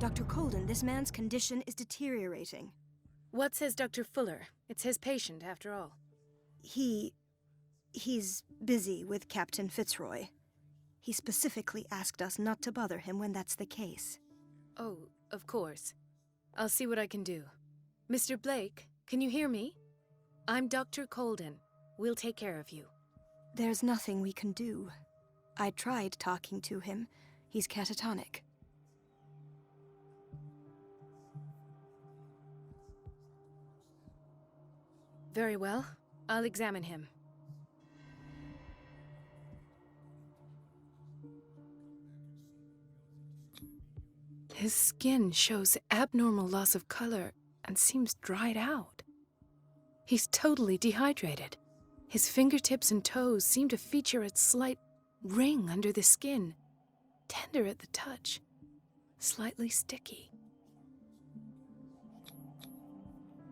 Dr. Colden, this man's condition is deteriorating. What says Dr. Fuller? It's his patient, after all. He's busy with Captain Fitzroy. He specifically asked us not to bother him when that's the case. Oh, of course. I'll see what I can do. Mr. Blake, can you hear me? I'm Dr. Colden. We'll take care of you. There's nothing we can do. I tried talking to him. He's catatonic. Very well. I'll examine him. His skin shows abnormal loss of color and seems dried out. He's totally dehydrated. His fingertips and toes seem to feature a slight ring under the skin, tender at the touch, slightly sticky.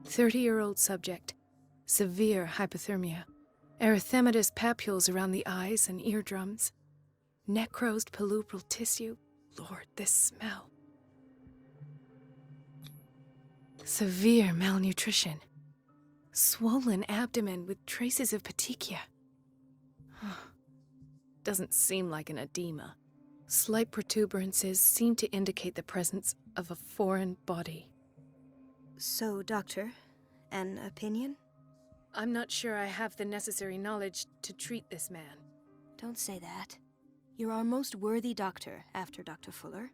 30-year-old subject, severe hypothermia, erythematous papules around the eyes and eardrums, necrosed palpebral tissue. Lord, this smell. Severe malnutrition. Swollen abdomen with traces of petechia. Doesn't seem like an edema. Slight protuberances seem to indicate the presence of a foreign body. So, Doctor, an opinion? I'm not sure I have the necessary knowledge to treat this man. Don't say that. You're our most worthy doctor after Dr. Fuller.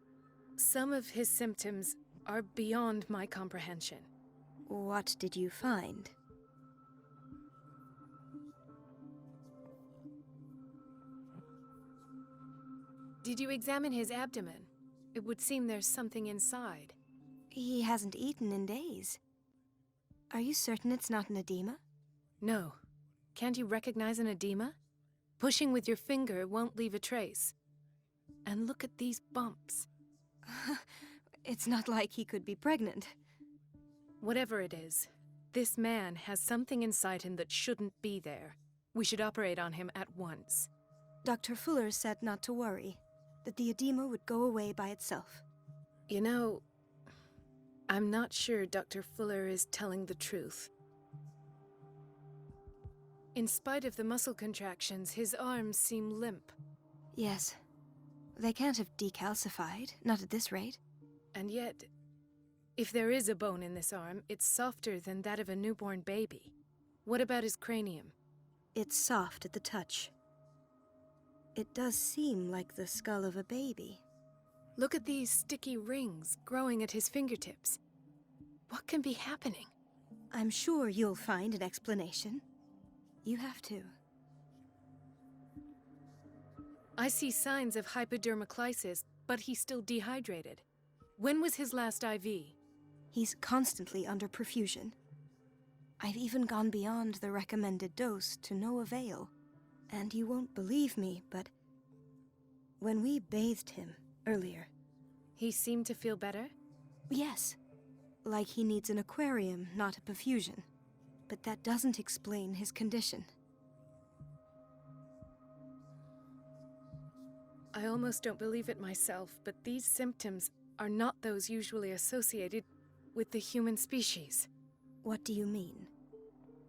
Some of his symptoms are beyond my comprehension. What did you find? Did you examine his abdomen? It would seem there's something inside. He hasn't eaten in days. Are you certain it's not an edema? No. Can't you recognize an edema? Pushing with your finger won't leave a trace. And look at these bumps. It's not like he could be pregnant. Whatever it is, this man has something inside him that shouldn't be there. We should operate on him at once. Dr. Fuller said not to worry, that the edema would go away by itself. You know, I'm not sure Dr. Fuller is telling the truth. In spite of the muscle contractions, his arms seem limp. Yes. They can't have decalcified, not at this rate. And yet, if there is a bone in this arm, it's softer than that of a newborn baby. What about his cranium? It's soft at the touch. It does seem like the skull of a baby. Look at these sticky rings growing at his fingertips. What can be happening? I'm sure you'll find an explanation. You have to. I see signs of hypodermoclysis, but he's still dehydrated. When was his last IV? He's constantly under perfusion. I've even gone beyond the recommended dose to no avail. And you won't believe me, but when we bathed him earlier... He seemed to feel better? Yes. Like he needs an aquarium, not a perfusion. But that doesn't explain his condition. I almost don't believe it myself, but these symptoms are not those usually associated with the human species. What do you mean?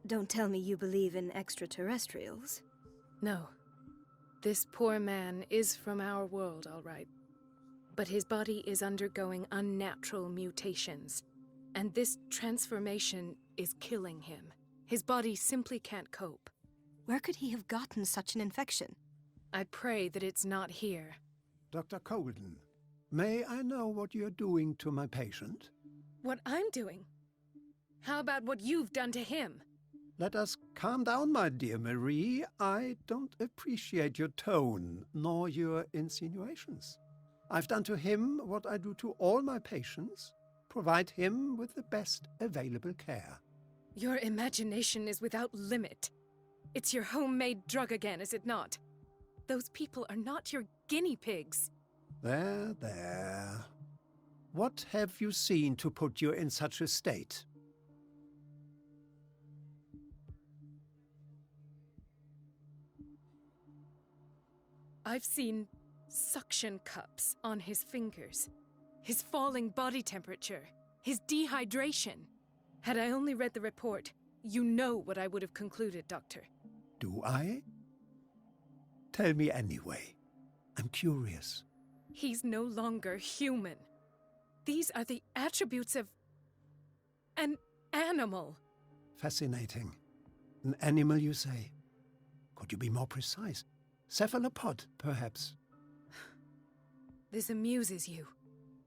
Don't tell me you believe in extraterrestrials. No. This poor man is from our world, all right. But his body is undergoing unnatural mutations. And this transformation is killing him. His body simply can't cope. Where could he have gotten such an infection? I pray that it's not here. Dr. Colden, may I know what you're doing to my patient? What I'm doing? How about what you've done to him? Let us calm down, my dear Marie. I don't appreciate your tone, nor your insinuations. I've done to him what I do to all my patients. Provide him with the best available care. Your imagination is without limit. It's your homemade drug again, is it not? Those people are not your guinea pigs. There, there. What have you seen to put you in such a state? I've seen suction cups on his fingers. His falling body temperature. His dehydration. Had I only read the report, you know what I would have concluded, Doctor. Do I? Tell me anyway. I'm curious. He's no longer human. These are the attributes of an animal. Fascinating. An animal, you say? Could you be more precise? Cephalopod, perhaps? This amuses you.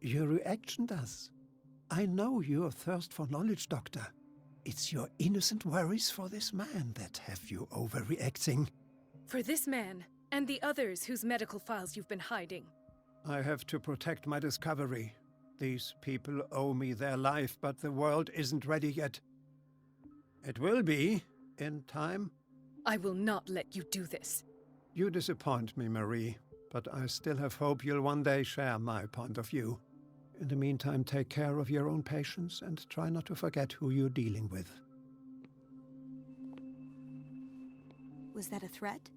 Your reaction does. I know your thirst for knowledge, Doctor. It's your innocent worries for this man that have you overreacting. For this man, and the others whose medical files you've been hiding. I have to protect my discovery. These people owe me their life, but the world isn't ready yet. It will be, in time. I will not let you do this. You disappoint me, Marie, but I still have hope you'll one day share my point of view. In the meantime, take care of your own patients and try not to forget who you're dealing with. Was that a threat?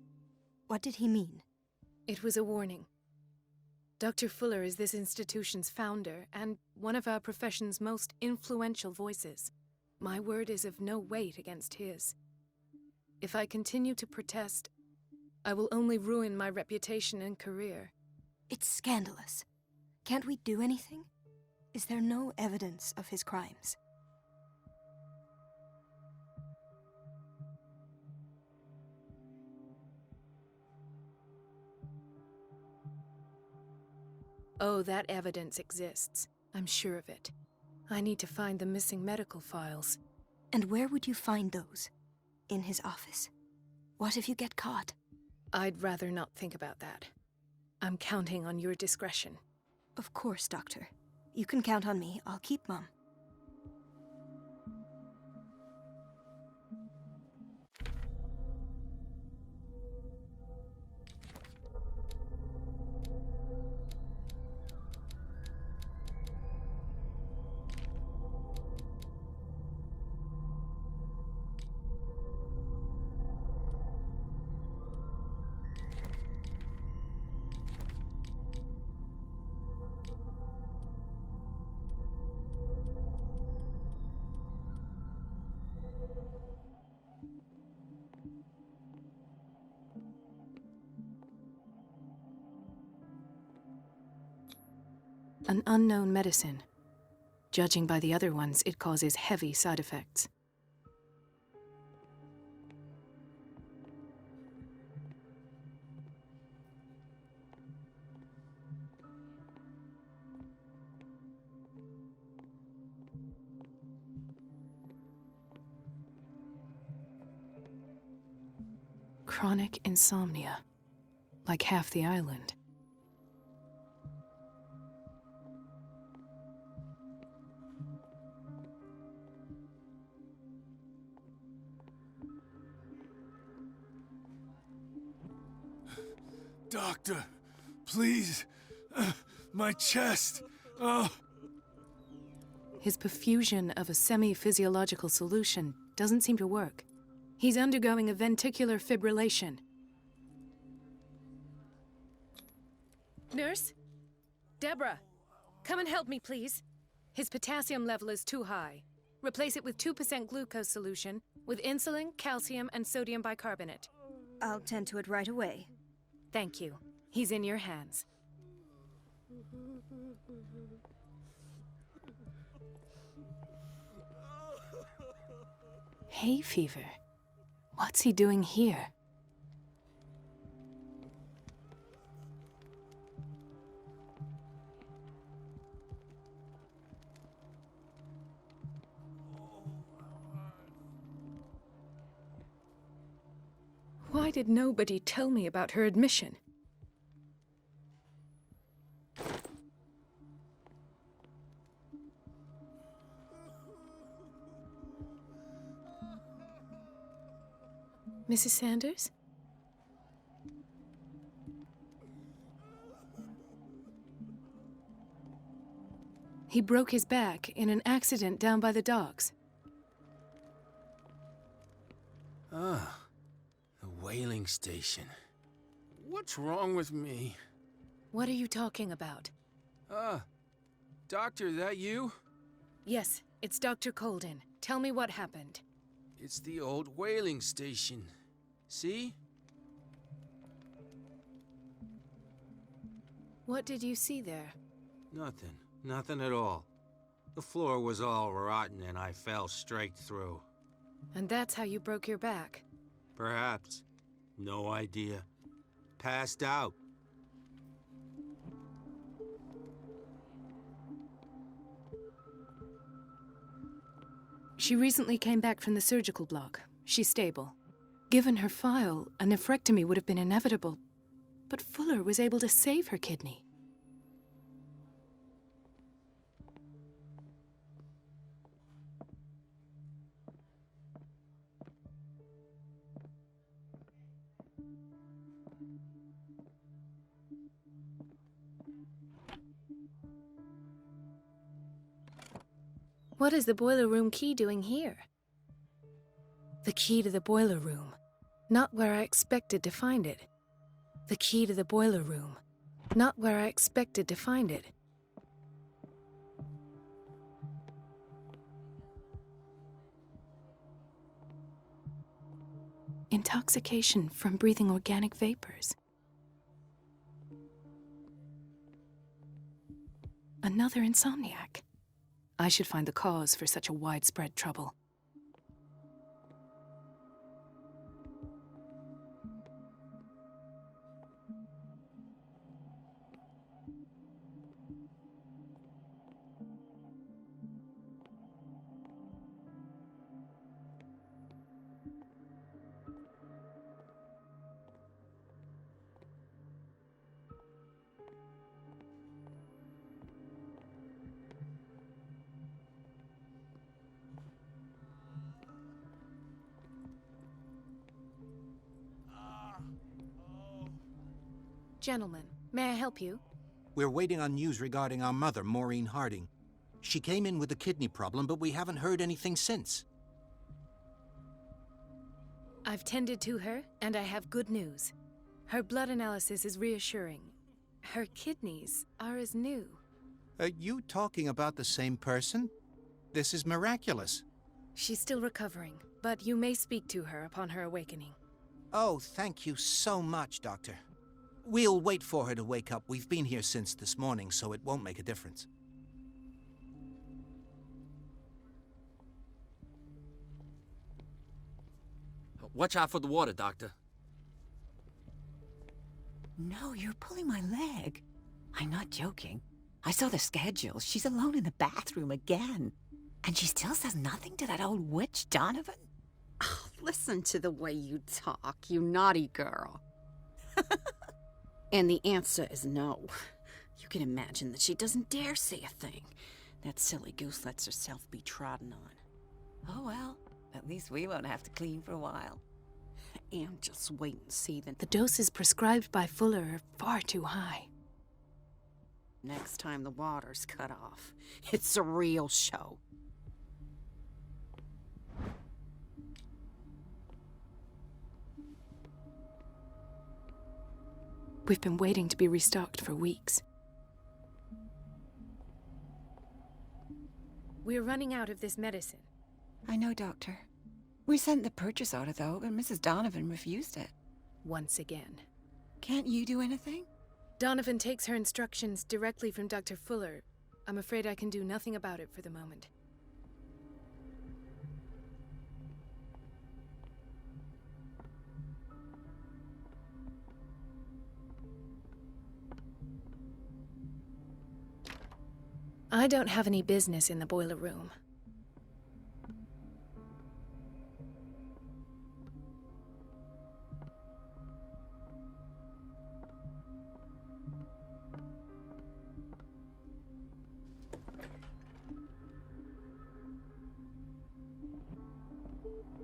What did he mean? It was a warning. Dr. Fuller is this institution's founder and one of our profession's most influential voices. My word is of no weight against his. If I continue to protest, I will only ruin my reputation and career. It's scandalous. Can't we do anything? Is there no evidence of his crimes? Oh, that evidence exists. I'm sure of it. I need to find the missing medical files. And where would you find those? In his office? What if you get caught? I'd rather not think about that. I'm counting on your discretion. Of course, Doctor. You can count on me. I'll keep Mum. An unknown medicine. Judging by the other ones, it causes heavy side effects. Chronic insomnia. Like half the island. Doctor, please. My chest. Oh. His perfusion of a semi-physiological solution doesn't seem to work. He's undergoing a ventricular fibrillation. Nurse? Deborah, come and help me, please. His potassium level is too high. Replace it with 2% glucose solution with insulin, calcium, and sodium bicarbonate. I'll tend to it right away. Thank you. He's in your hands. Hay fever. What's he doing here? Why did nobody tell me about her admission? Mrs. Sanders? He broke his back in an accident down by the docks. Ah, the whaling station. What's wrong with me? What are you talking about? Ah, Doctor, that you? Yes, it's Dr. Colden. Tell me what happened. It's the old whaling station. See? What did you see there? Nothing. Nothing at all. The floor was all rotten and I fell straight through. And that's how you broke your back. Perhaps. No idea. Passed out. She recently came back from the surgical block. She's stable. Given her file, a nephrectomy would have been inevitable. But Fuller was able to save her kidney. What is the boiler room key doing here? The key to the boiler room. Not where I expected to find it. The key to the boiler room. Not where I expected to find it. Intoxication from breathing organic vapors. Another insomniac. I should find the cause for such a widespread trouble. Gentlemen, may I help you? We're waiting on news regarding our mother, Maureen Harding. She came in with a kidney problem, but we haven't heard anything since. I've tended to her, and I have good news. Her blood analysis is reassuring. Her kidneys are as new. Are you talking about the same person? This is miraculous. She's still recovering, but you may speak to her upon her awakening. Oh, thank you so much, Doctor. We'll wait for her to wake up. We've been here since this morning, so it won't make a difference. Watch out for the water, Doctor. No, you're pulling my leg. I'm not joking. I saw the schedule. She's alone in the bathroom again. And she still says nothing to that old witch, Donovan? Oh, listen to the way you talk, you naughty girl. And the answer is no. You can imagine that she doesn't dare say a thing. That silly goose lets herself be trodden on. Oh well, at least we won't have to clean for a while. And just wait and see The doses prescribed by Fuller are far too high. next time the water's cut off. It's a real show. We've been waiting to be restocked for weeks. We're running out of this medicine. I know, Doctor. We sent the purchase order, though, but Mrs. Donovan refused it. Once again. Can't you do anything? Donovan takes her instructions directly from Dr. Fuller. I'm afraid I can do nothing about it for the moment. I don't have any business in the boiler room.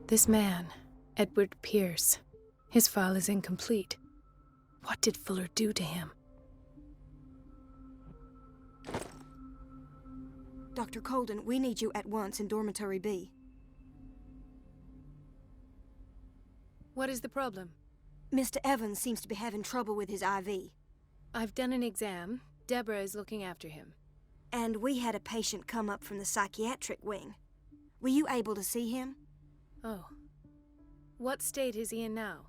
This man, Edward Pierce, his file is incomplete. What did Fuller do to him? Dr. Colden, we need you at once in Dormitory B. What is the problem? Mr. Evans seems to be having trouble with his IV. I've done an exam. Deborah is looking after him. And we had a patient come up from the psychiatric wing. Were you able to see him? Oh. What state is he in now?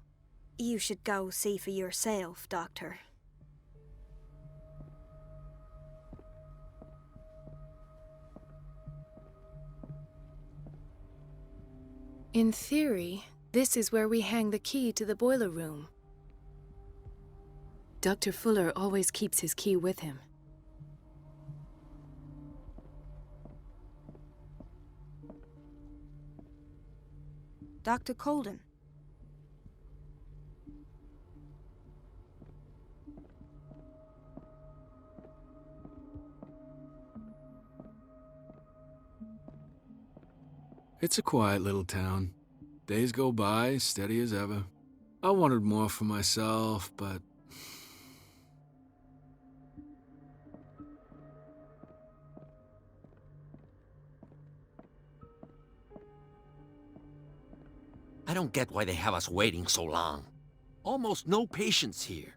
You should go see for yourself, Doctor. In theory, this is where we hang the key to the boiler room. Dr. Fuller always keeps his key with him. Dr. Colden. It's a quiet little town. Days go by, steady as ever. I wanted more for myself, but... I don't get why they have us waiting so long. Almost no patients here.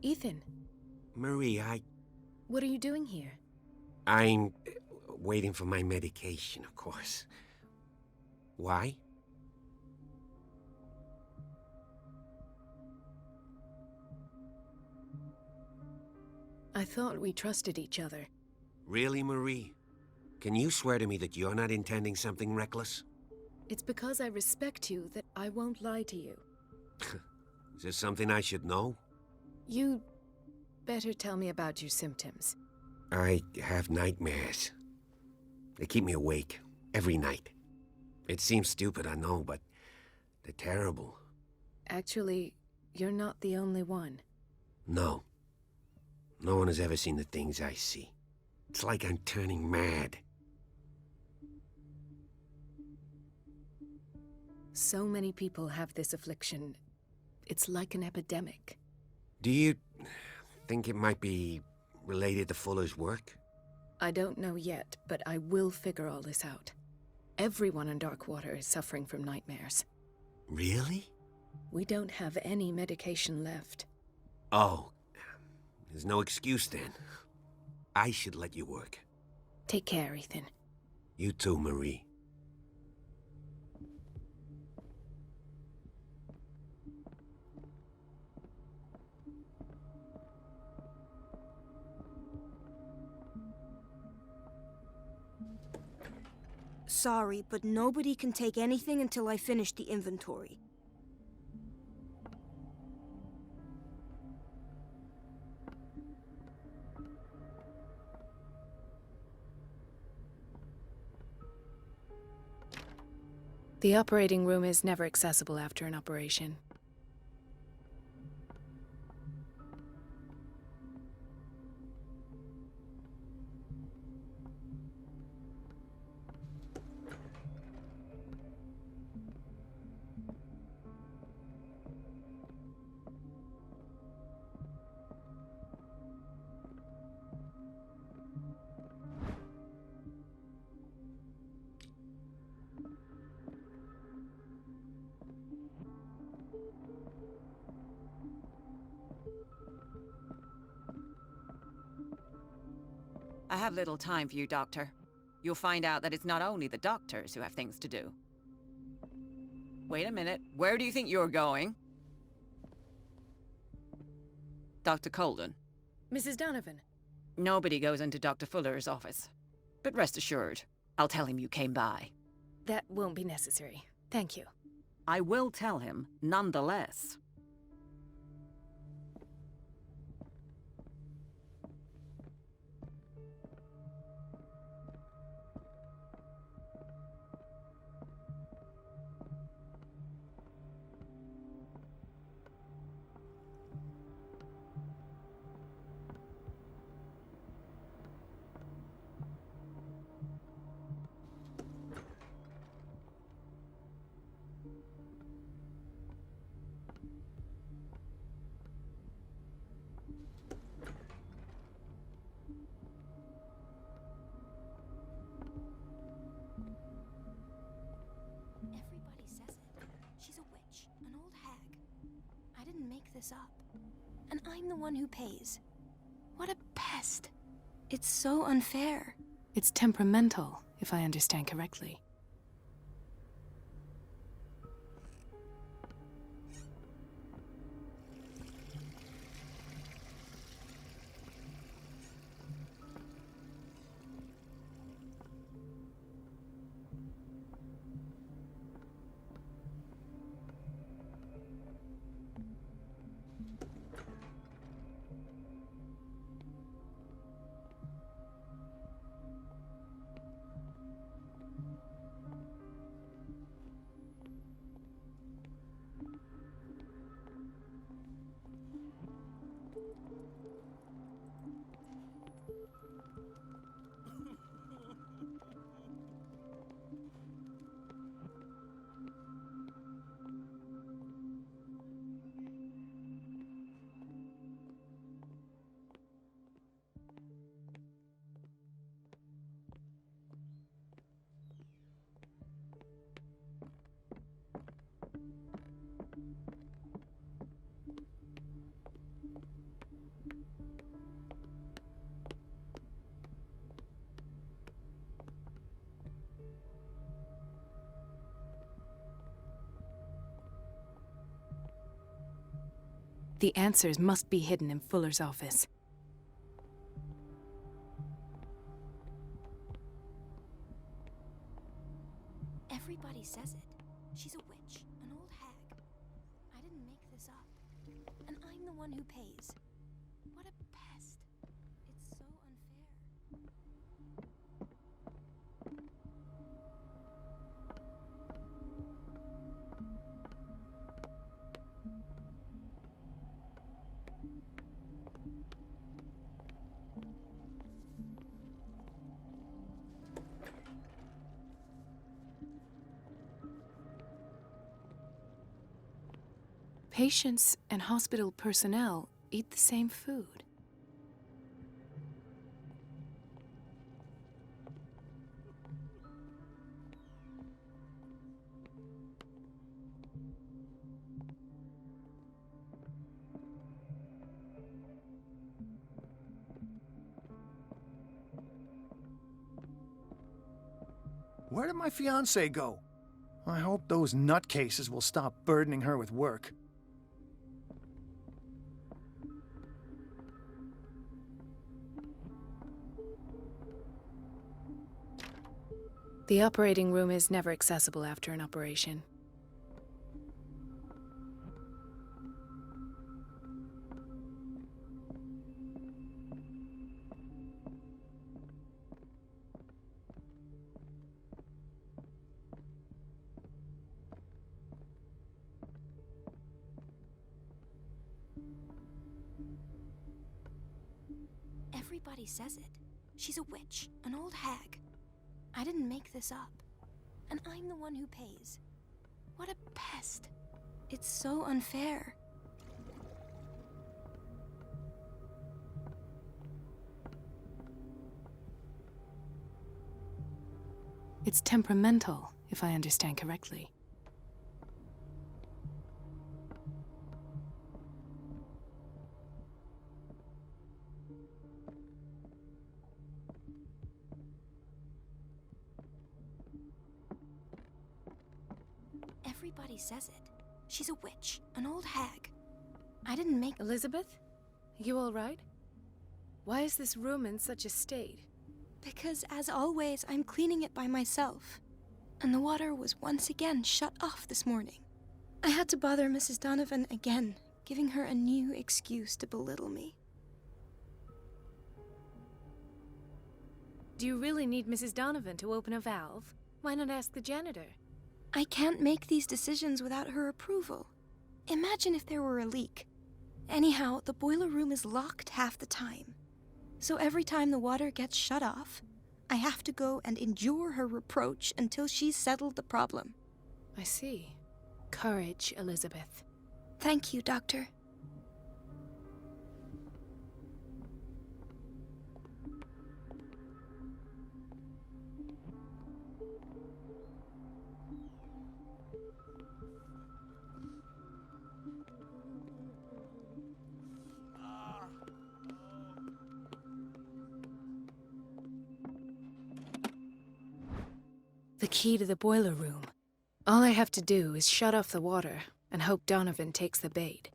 Ethan, Marie, what are you doing here? I'm waiting for my medication, of course. Why? I thought we trusted each other. Really, Marie? Can you swear to me that you're not intending something reckless? It's because I respect you that I won't lie to you. Is there something I should know? You better tell me about your symptoms. I have nightmares. They keep me awake every night. It seems stupid, I know, but they're terrible. Actually, you're not the only one. No. No one has ever seen the things I see. It's like I'm turning mad. So many people have this affliction. It's like an epidemic. Do you think it might be related to Fuller's work? I don't know yet, but I will figure all this out. Everyone in Darkwater is suffering from nightmares. Really? We don't have any medication left. Oh, there's no excuse then. I should let you work. Take care, Ethan. You too, Marie. Sorry, but nobody can take anything until I finish the inventory. The operating room is never accessible after an operation. I have little time for you, Doctor. You'll find out that it's not only the doctors who have things to do. Wait a minute. Where do you think you're going? Dr. Colden. Mrs. Donovan. Nobody goes into Dr. Fuller's office. But rest assured, I'll tell him you came by. That won't be necessary. Thank you. I will tell him, nonetheless. Everybody says it. She's a witch, an old hag. I didn't make this up. and I'm the one who pays. What a pest. It's so unfair. It's temperamental, if I understand correctly. The answers must be hidden in Fuller's office. Everybody says it. She's a witch, an old hag. I didn't make this up. And I'm the one who pays. What a pest. It's so unfair. Patients and hospital personnel eat the same food. Where did my fiancée go? I hope those nutcases will stop burdening her with work. The operating room is never accessible after an operation. Everybody says it. She's a witch, an old hag. I didn't make this up. And I'm the one who pays. What a pest. It's so unfair. It's temperamental, if I understand correctly. Everybody says it. She's a witch, an old hag. I didn't make— Elizabeth? You all right? Why is this room in such a state? Because, as always, I'm cleaning it by myself. And the water was once again shut off this morning. I had to bother Mrs. Donovan again, giving her a new excuse to belittle me. Do you really need Mrs. Donovan to open a valve? Why not ask the janitor? I can't make these decisions without her approval. Imagine if there were a leak. Anyhow, the boiler room is locked half the time. So every time the water gets shut off, I have to go and endure her reproach until she's settled the problem. I see. Courage, Elizabeth. Thank you, Doctor. The key to the boiler room. All I have to do is shut off the water and hope Donovan takes the bait.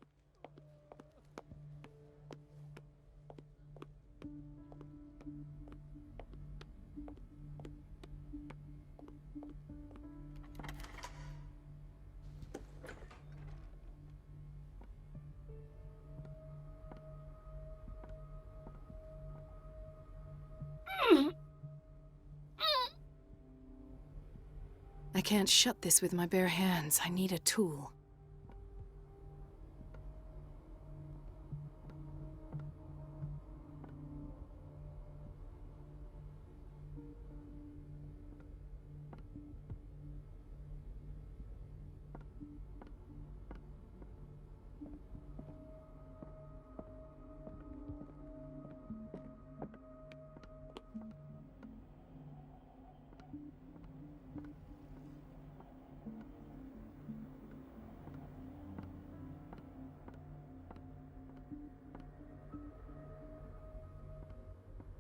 I can't shut this with my bare hands. I need a tool.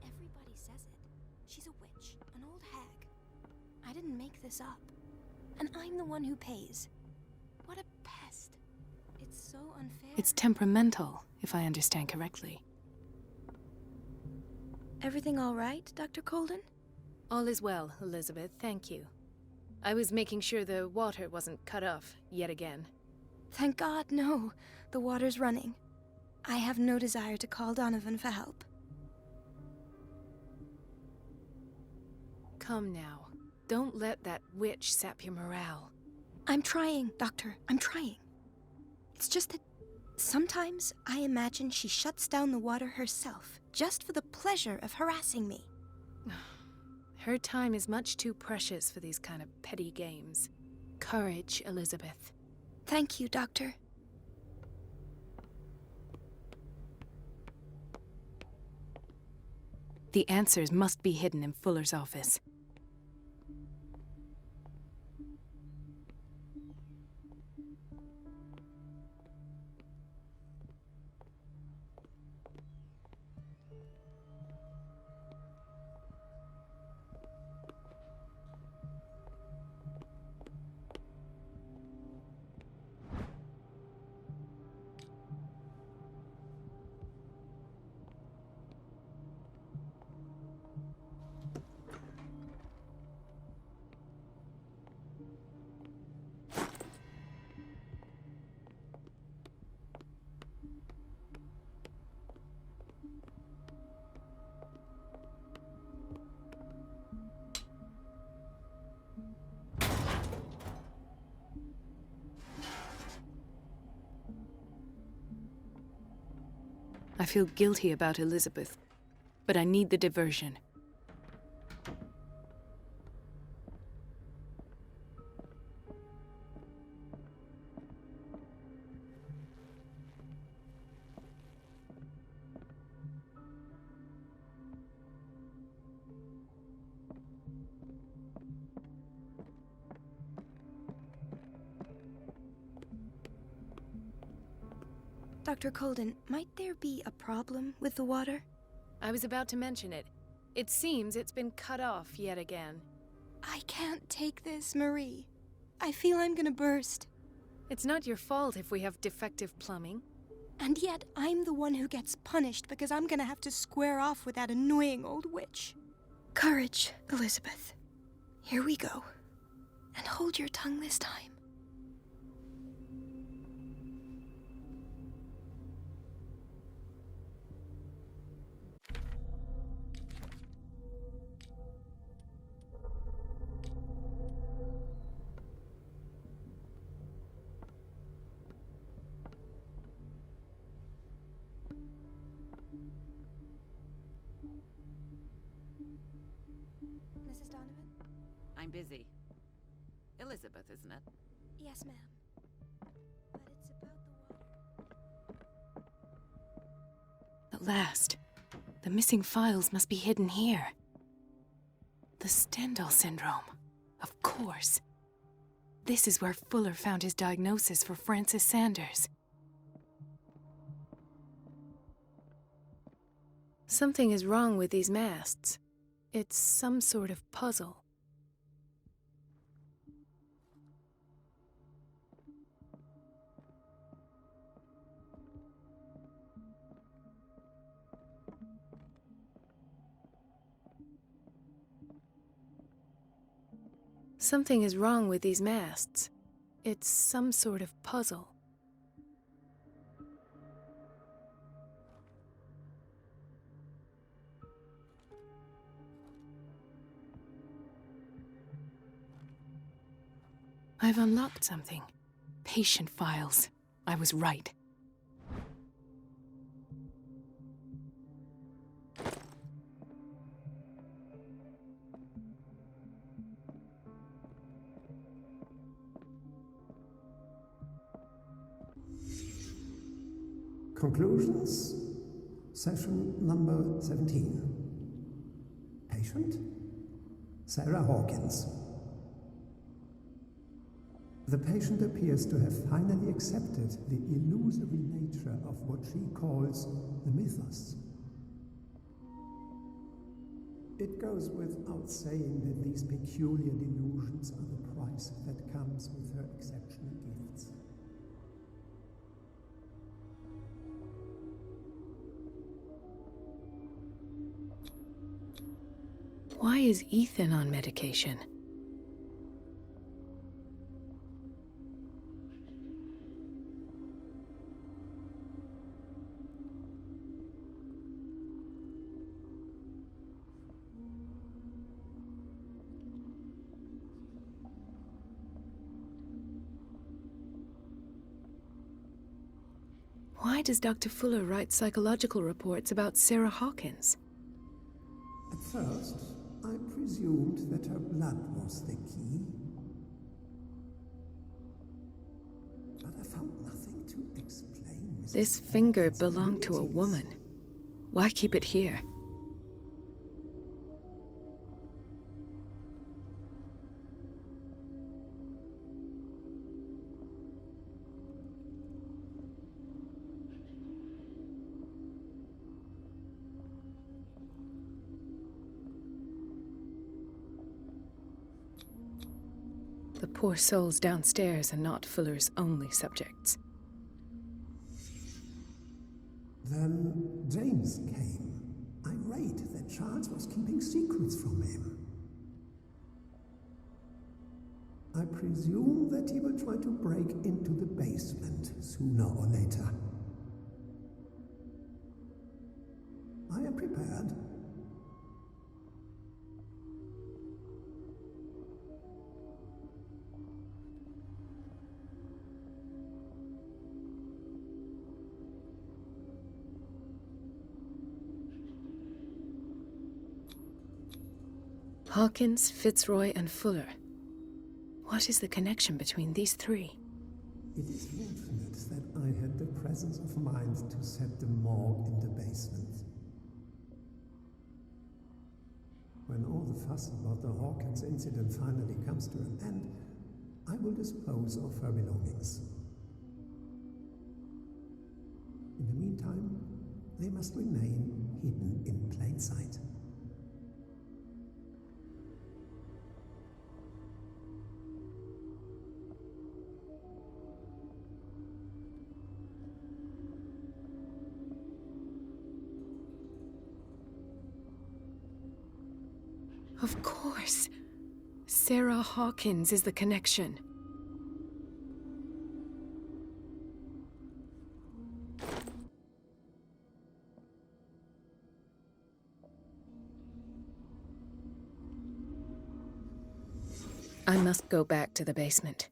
Everybody says it. She's a witch, an old hag. I didn't make this up. And I'm the one who pays. What a pest. It's so unfair. It's temperamental, if I understand correctly. Everything all right, Dr. Colden? All is well, Elizabeth, thank you. I was making sure the water wasn't cut off yet again. Thank God, no. The water's running. I have no desire to call Donovan for help. Come now. Don't let that witch sap your morale. I'm trying, Doctor. I'm trying. It's just that sometimes I imagine she shuts down the water herself, just for the pleasure of harassing me. Her time is much too precious for these kind of petty games. Courage, Elizabeth. Thank you, Doctor. The answers must be hidden in Fuller's office. I feel guilty about Elizabeth, but I need the diversion. Dr. Colden, might there be a problem with the water? I was about to mention it. It seems it's been cut off yet again. I can't take this, Marie. I feel I'm gonna burst. It's not your fault if we have defective plumbing. And yet, I'm the one who gets punished because I'm gonna have to square off with that annoying old witch. Courage, Elizabeth. Here we go. And hold your tongue this time. Mrs. Donovan? I'm busy. Elizabeth, isn't it? Yes, ma'am. But it's about the water. At last. The missing files must be hidden here. The Stendhal syndrome. Of course. This is where Fuller found his diagnosis for Francis Sanders. Something is wrong with these masts. It's some sort of puzzle. Something is wrong with these masts. It's some sort of puzzle. I've unlocked something. Patient files. I was right. Conclusions, session number 17. Patient, Sarah Hawkins. The patient appears to have finally accepted the illusory nature of what she calls the mythos. It goes without saying that these peculiar delusions are the price that comes with her exceptional gifts. Why is Ethan on medication? Why does Dr. Fuller write psychological reports about Sarah Hawkins? At first, I presumed that her blood was the key. But I found nothing to explain Mrs. This finger Hawkins' belonged to a abilities. woman. Why keep it here? The poor souls downstairs are not Fuller's only subjects. Then James came, irate that Charles was keeping secrets from him. I presume that he will try to break into the basement sooner or later. I am prepared. Hawkins, Fitzroy, and Fuller. What is the connection between these three? It is fortunate that I had the presence of mind to set the morgue in the basement. When all the fuss about the Hawkins incident finally comes to an end, I will dispose of her belongings. In the meantime, they must remain hidden in plain sight. Of course. Sarah Hawkins is the connection. I must go back to the basement.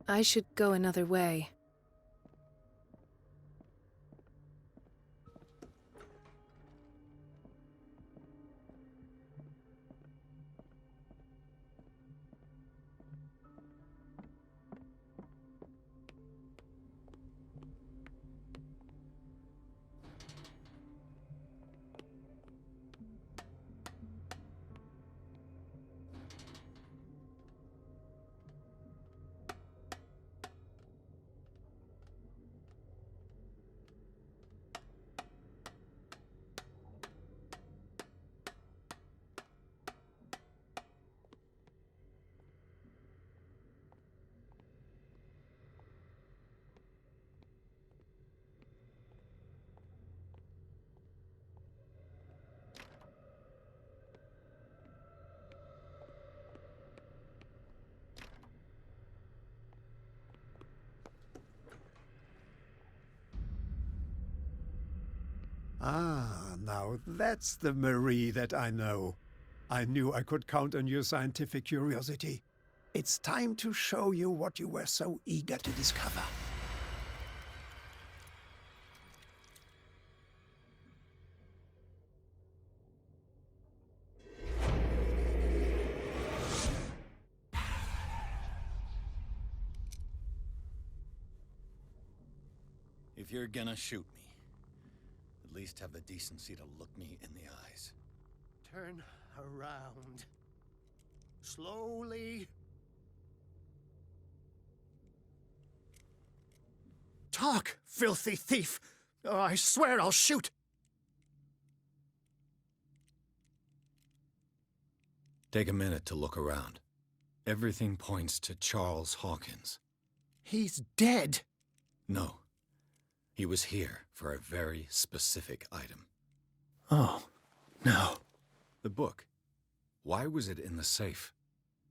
I should go another way. Ah, now that's the Marie that I know. I knew I could count on your scientific curiosity. It's time to show you what you were so eager to discover. If you're gonna shoot me, at least have the decency to look me in the eyes. Turn around. Slowly. Talk, filthy thief! Oh, I swear I'll shoot! Take a minute to look around. Everything points to Charles Hawkins. He's dead. No. He was here for a very specific item. Oh, no. The book. Why was it in the safe?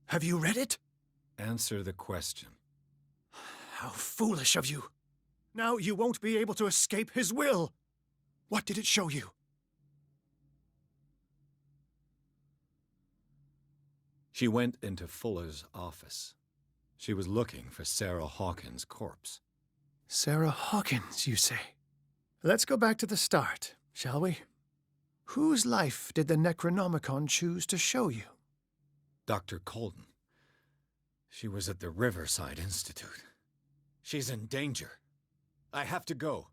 Have you read it? Answer the question. How foolish of you. Now you won't be able to escape his will. What did it show you? She went into Fuller's office. She was looking for Sarah Hawkins' corpse. Sarah Hawkins, you say? Let's go back to the start, shall we? Whose life did the Necronomicon choose to show you? Dr. Colden. She was at the Riverside Institute. She's in danger. I have to go.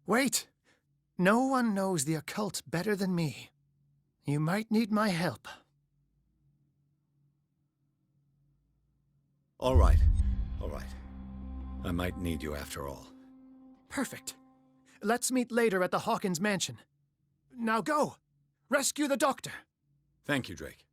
Wait! No one knows the occult better than me. You might need my help. All right. All right. I might need you after all. Perfect. Let's meet later at the Hawkins mansion. Now go! Rescue the doctor! Thank you, Drake.